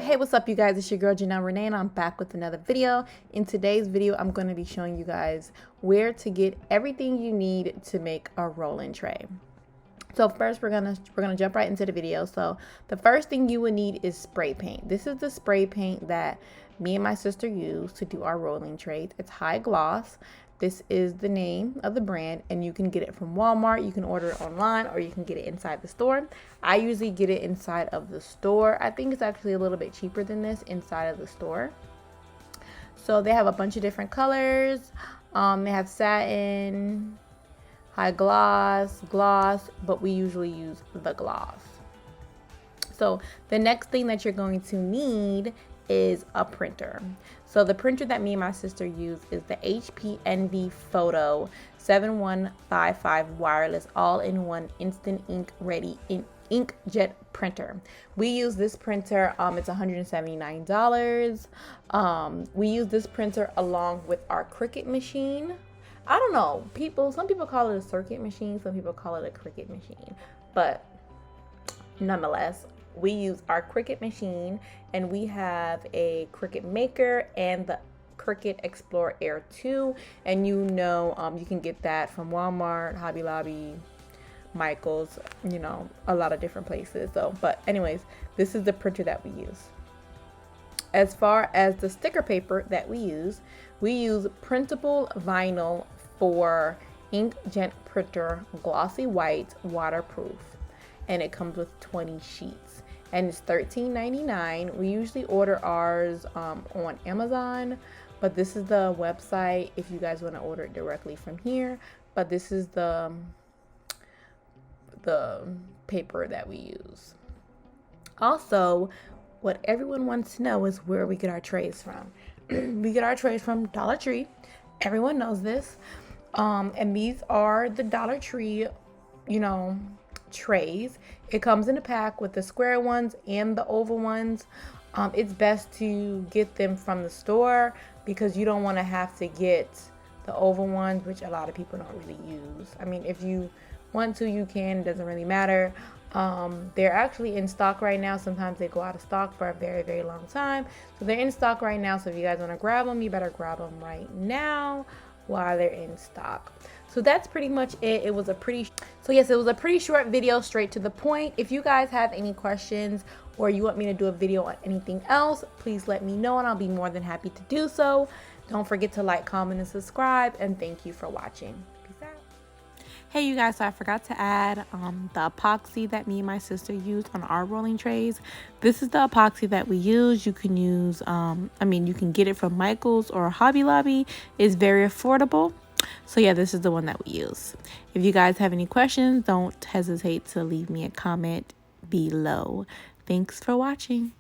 Hey, what's up you guys? It's your girl Janelle Renee and I'm back with another video. In today's video, I'm going to be showing you guys where to get everything you need to make a rolling tray. So first we're gonna jump right into the video. So the first thing you would need is spray paint. This is the spray paint that me and my sister use to do our rolling trays. It's high gloss. This is the name of the brand, and you can get it from Walmart. You can order it online, or you can get it inside the store. I usually get it inside of the store. I think it's actually a little bit cheaper than this inside of the store. So they have a bunch of different colors. They have satin, high gloss, but we usually use the gloss. So the next thing that you're going to need is a printer. So the printer that me and my sister use is the HP Envy Photo 7155 wireless all-in-one instant ink ready inkjet printer. We use this printer, it's $179. We use this printer along with our Cricut machine. I don't know, some people call it a circuit machine, some people call it a Cricut machine, but nonetheless, we use our Cricut machine, and we have a Cricut Maker and the Cricut Explorer Air 2, and you can get that from Walmart, Hobby Lobby, Michael's, a lot of different places. But anyways, this is the printer that we use. As far as the sticker paper that we use printable vinyl for inkjet printer, glossy white, waterproof, and it comes with 20 sheets, and it's $13.99. We usually order ours on Amazon, but this is the website if you guys want to order it directly from here. But this is the paper that we use. Also, what everyone wants to know is where we get our trays from. We get our trays from Dollar Tree. Everyone knows this. And these are the Dollar Tree, trays. It comes in a pack with the square ones and the oval ones. It's best to get them from the store because you don't want to have to get the oval ones, which a lot of people don't really use. I mean, if you want to, you can. It doesn't really matter. They're actually in stock right now. Sometimes they go out of stock for a very, very long time. So they're in stock right now. So if you guys want to grab them, you better grab them right now while they're in stock. So that's pretty much it. It was a pretty short video, straight to the point. If you guys have any questions or you want me to do a video on anything else, please let me know and I'll be more than happy to do so. Don't forget to like, comment, and subscribe, and thank you for watching. Hey you guys, so I forgot to add the epoxy that me and my sister used on our rolling trays. This is the epoxy that we use. You can use, you can get it from Michael's or Hobby Lobby. It's very affordable. So yeah, this is the one that we use. If you guys have any questions, don't hesitate to leave me a comment below. Thanks for watching.